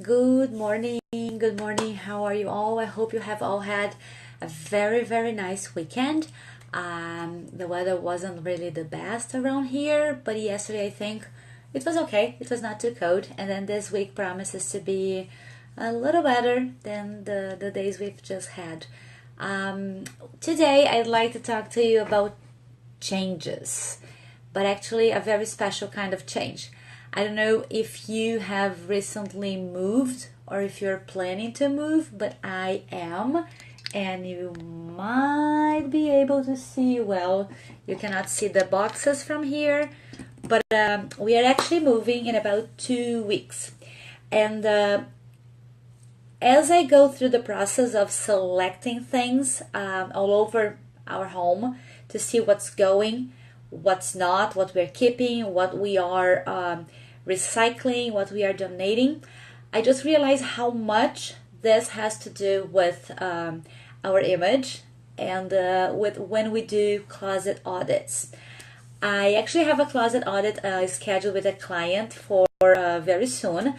Good morning. Good morning. How are you all? I hope you have all had a very nice weekend. The weather wasn't really the best around here, but yesterday I think it was okay. It was not too cold, and then this week promises to be a little better than the days we've just had. Today I'd like to talk to you about changes, but actually a very special kind of change. I don't know if you have recently moved or if you're planning to move, but I am, and you might be able to see, well, you cannot see the boxes from here, but we are actually moving in about 2 weeks. And as I go through the process of selecting things all over our home to see what's going, what's not, what we're keeping, what we are recycling, what we are donating, I just realized how much this has to do with our image and with when we do closet audits. I actually have a closet audit scheduled with a client for very soon,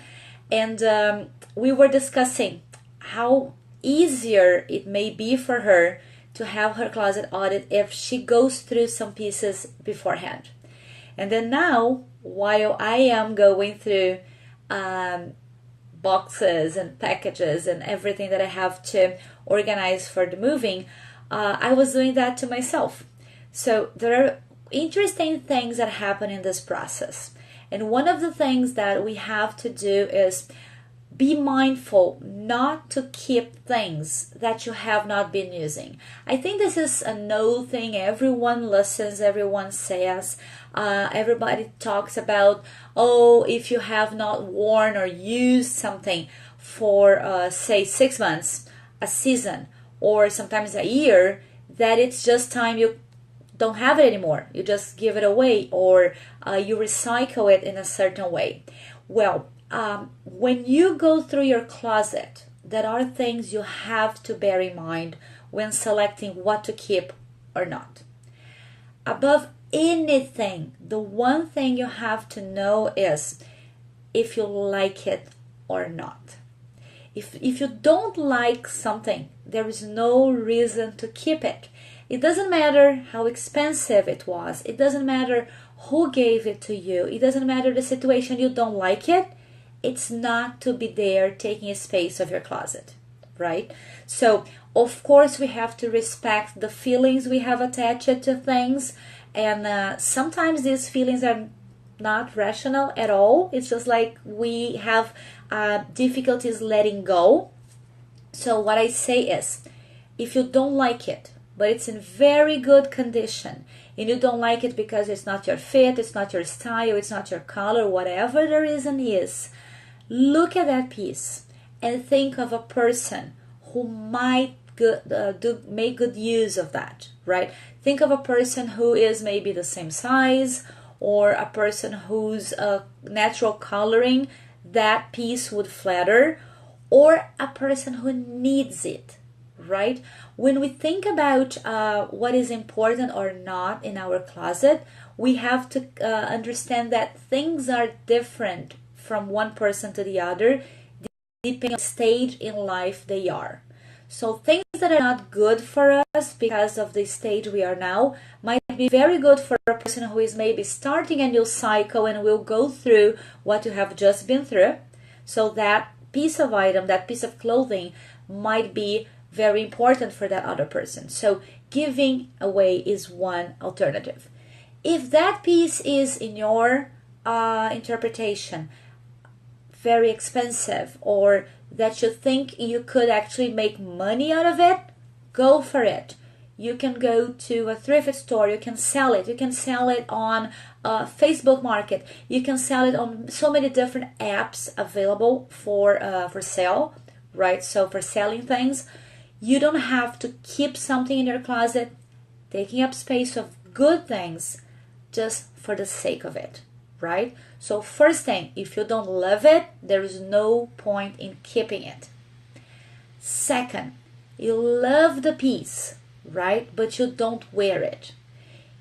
and we were discussing how easier it may be for her to have her closet audit if she goes through some pieces beforehand. And then now, while I am going through boxes and packages and everything that I have to organize for the moving, I was doing that to myself. So there are interesting things that happen in this process. And one of the things that we have to do is be mindful not to keep things that you have not been using. I think this is a no thing. Everyone listens, everyone says, everybody talks about, oh, if you have not worn or used something for, say, 6 months, a season, or sometimes a year, that it's just time you don't have it anymore. You just give it away, or you recycle it in a certain way. Well, when you go through your closet, there are things you have to bear in mind when selecting what to keep or not. Above anything, the one thing you have to know is if you like it or not. If you don't like something, there is no reason to keep it. It doesn't matter how expensive it was. It doesn't matter who gave it to you. It doesn't matter the situation. You don't like it. It's not to be there taking a space of your closet, right? So, of course, we have to respect the feelings we have attached to things. And sometimes these feelings are not rational at all. It's just like we have difficulties letting go. So what I say is, if you don't like it, but it's in very good condition, and you don't like it because it's not your fit, it's not your style, it's not your color, whatever the reason is, look at that piece and think of a person who might make good use of that, right? Think of a person who is maybe the same size, or a person whose natural coloring that piece would flatter, or a person who needs it, right? When we think about what is important or not in our closet, we have to understand that things are different from one person to the other, depending on the stage in life they are. So things that are not good for us because of the stage we are now might be very good for a person who is maybe starting a new cycle and will go through what you have just been through. So that piece of item, that piece of clothing might be very important for that other person. So giving away is one alternative. If that piece is, in your interpretation, very expensive, or that you think you could actually make money out of it, go for it. You can go to a thrift store, you can sell it. You can sell it on Facebook Market. You can sell it on so many different apps available for sale, right? So for selling things, you don't have to keep something in your closet taking up space of good things just for the sake of it, right? So first thing, if you don't love it, there is no point in keeping it. Second, you love the piece, right? But you don't wear it.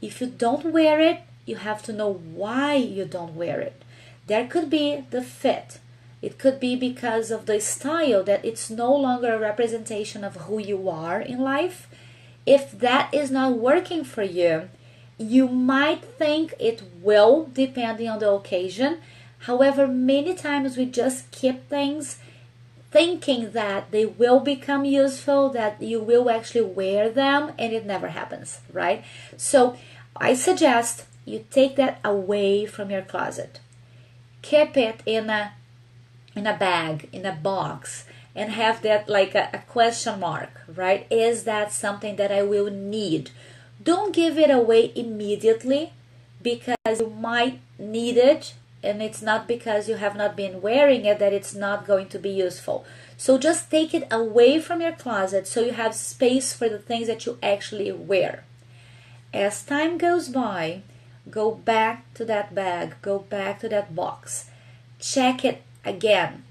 If you don't wear it, you have to know why you don't wear it. There could be the fit. It could be because of the style, that it's no longer a representation of who you are in life. If that is not working for you, you might think it will, depending on the occasion. However, many times we just keep things thinking that they will become useful, that you will actually wear them, and it never happens, right? So I suggest you take that away from your closet. Keep it in a bag, in a box, and have that like a question mark, right? Is that something that I will need? Don't give it away immediately, because you might need it, and it's not because you have not been wearing it that it's not going to be useful. So just take it away from your closet so you have space for the things that you actually wear. As time goes by, go back to that bag, go back to that box, check it again,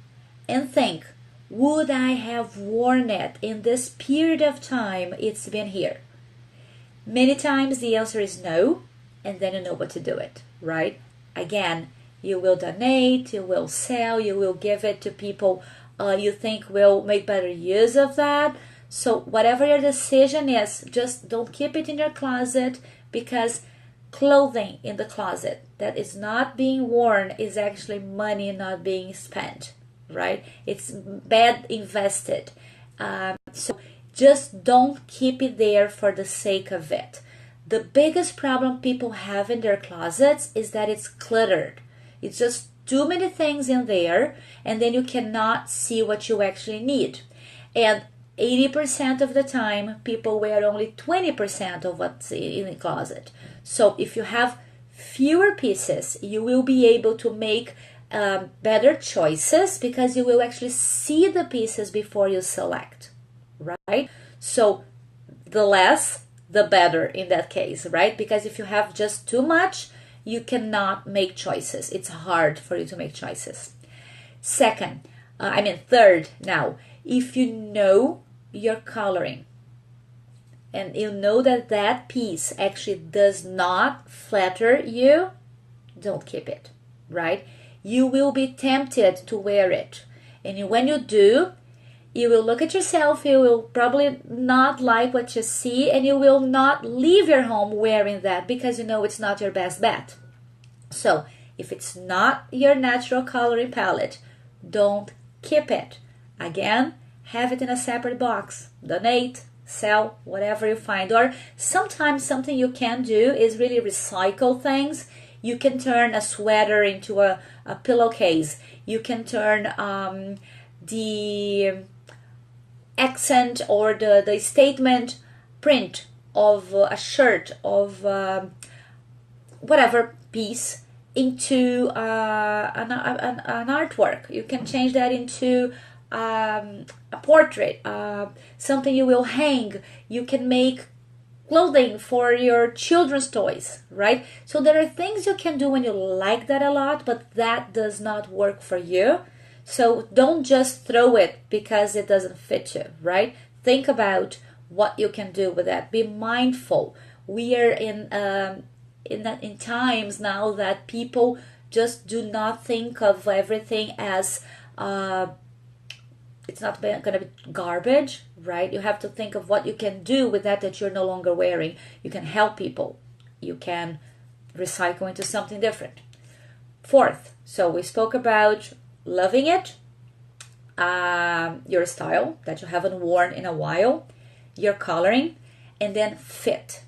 and think, would I have worn it in this period of time it's been here? Many times the answer is no, and then you know what to do it, right? Again, you will donate, you will sell, you will give it to people you think will make better use of that. So whatever your decision is, just don't keep it in your closet, because clothing in the closet that is not being worn is actually money not being spent, right? It's bad invested. So just don't keep it there for the sake of it. The biggest problem people have in their closets is that it's cluttered. It's just too many things in there, and then you cannot see what you actually need. And 80% of the time, people wear only 20% of what's in the closet. So if you have fewer pieces, you will be able to make better choices, because you will actually see the pieces before you select, right? So the less, the better in that case, right? Because if you have just too much, you cannot make choices. It's hard for you to make choices. Third now, if you know your coloring and you know that that piece actually does not flatter you, don't keep it, right? You will be tempted to wear it. And when you do, you will look at yourself, you will probably not like what you see, and you will not leave your home wearing that, because you know it's not your best bet. So if it's not your natural coloring palette, don't keep it. Again, have it in a separate box. Donate, sell, whatever you find. Or sometimes something you can do is really recycle things. You can turn a sweater into a pillowcase. You can turn the accent or the statement print of a shirt, of whatever piece, into an artwork. You can change that into a portrait, something you will hang. You can make clothing for your children's toys, right? So there are things you can do when you like that a lot, but that does not work for you. So don't just throw it because it doesn't fit you, right? Think about what you can do with that. Be mindful. We are in times now that people just do not think of everything as it's not going to be garbage, right? You have to think of what you can do with that you're no longer wearing. You can help people. You can recycle into something different. Fourth, so we spoke about loving it, your style that you haven't worn in a while, your coloring, and then fit.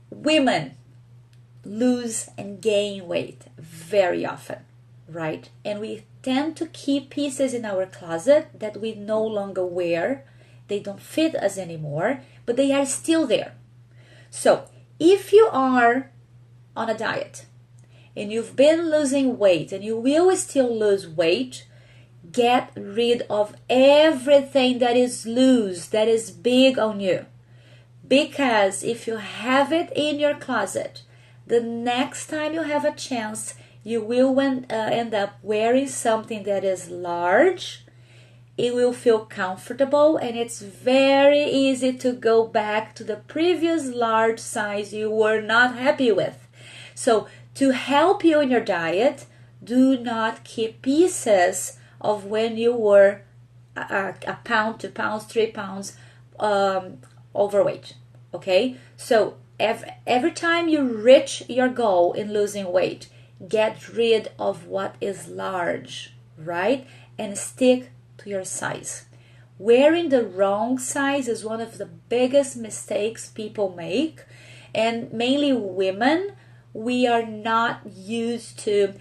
Women lose and gain weight very often, right? And we tend to keep pieces in our closet that we no longer wear. They don't fit us anymore, but they are still there. So if you are on a diet and you've been losing weight and you will still lose weight, get rid of everything that is loose, that is big on you. Because if you have it in your closet, the next time you have a chance, you will end up wearing something that is large. It will feel comfortable, and it's very easy to go back to the previous large size you were not happy with. So to help you in your diet, do not keep pieces of when you were a pound, 2 pounds, 3 pounds overweight. Okay, so every time you reach your goal in losing weight, get rid of what is large, right? And stick to your size. Wearing the wrong size is one of the biggest mistakes people make, and mainly women. We are not used to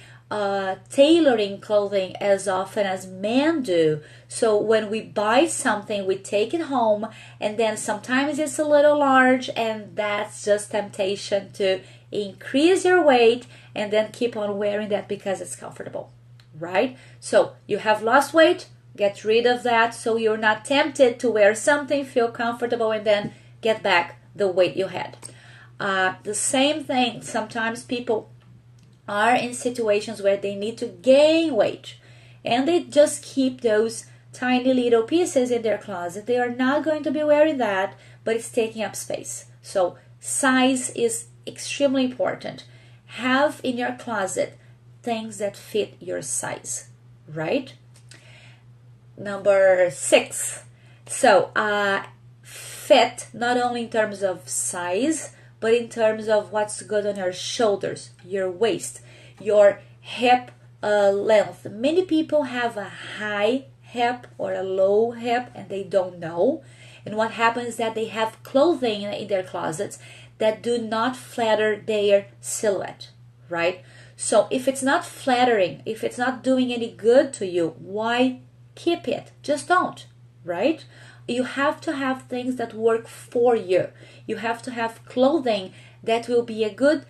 tailoring clothing as often as men do. So when we buy something, we take it home, and then sometimes it's a little large, and that's just temptation to increase your weight and then keep on wearing that because it's comfortable, right? So you have lost weight, get rid of that so you're not tempted to wear something, feel comfortable, and then get back the weight you had. The same thing, sometimes people are in situations where they need to gain weight and they just keep those tiny little pieces in their closet. They are not going to be wearing that, but it's taking up space. So size is extremely important. Have in your closet things that fit your size, right? Number 6. So fit not only in terms of size, but in terms of what's good on your shoulders, your waist, your hip length. Many people have a high hip or a low hip and they don't know. And what happens is that they have clothing in their closets that do not flatter their silhouette, right? So if it's not flattering, if it's not doing any good to you, why keep it? Just don't, right? You have to have things that work for you. You have to have clothing that will be a good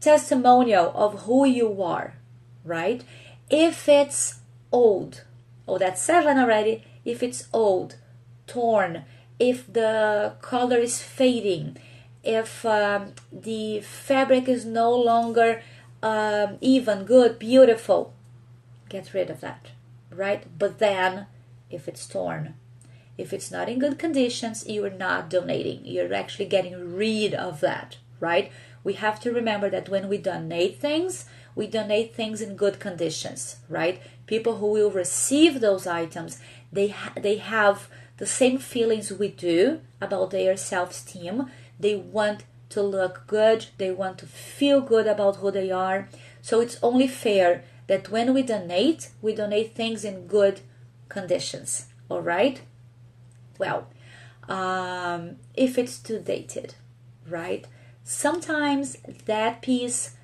testimonial of who you are, right? If it's old, oh, that's 7 already. If it's old, torn, if the color is fading, if the fabric is no longer even, good, beautiful, get rid of that, right? But then, if it's torn, if it's not in good conditions, you are not donating. You're actually getting rid of that, right? We have to remember that when we donate things in good conditions, right? People who will receive those items, they have the same feelings we do about their self-esteem. They want to look good. They want to feel good about who they are. So it's only fair that when we donate things in good conditions, all right? Well, if it's too dated, right? Sometimes that piece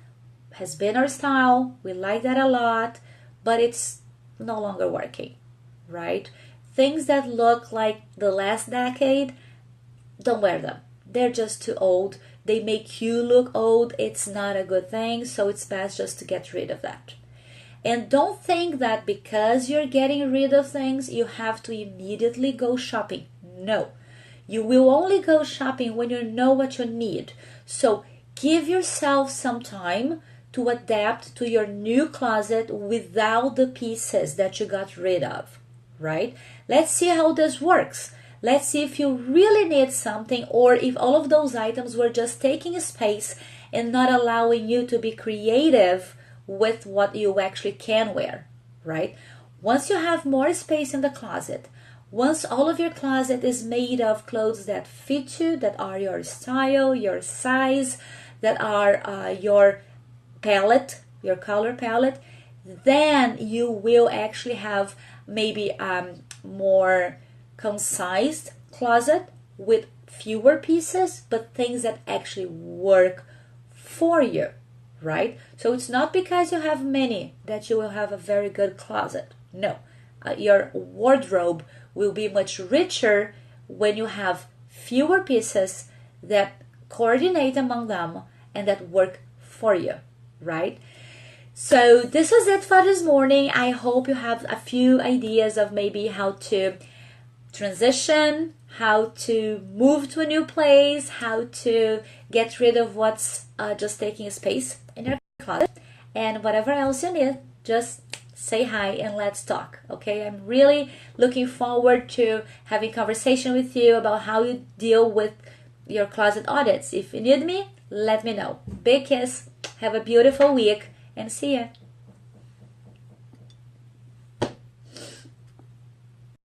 has been our style, we like that a lot, but it's no longer working, right? Things that look like the last decade, don't wear them. They're just too old. They make you look old. It's not a good thing, so it's best just to get rid of that. And don't think that because you're getting rid of things, you have to immediately go shopping. No. You will only go shopping when you know what you need. So give yourself some time to adapt to your new closet without the pieces that you got rid of, right? Let's see how this works. Let's see if you really need something or if all of those items were just taking space and not allowing you to be creative with what you actually can wear, right? Once you have more space in the closet, once all of your closet is made of clothes that fit you, that are your style, your size, that are your palette, your color palette, then you will actually have maybe more concise closet with fewer pieces, but things that actually work for you, right? So it's not because you have many that you will have a very good closet. No, your wardrobe will be much richer when you have fewer pieces that coordinate among them and that work for you, right? So this was it for this morning. I hope you have a few ideas of maybe how to transition, how to move to a new place, how to get rid of what's just taking space in your closet, and whatever else you need, just say hi and let's talk, okay? I'm really looking forward to having conversation with you about how you deal with your closet audits. If you need me, let me know. Big kiss, have a beautiful week, and see ya.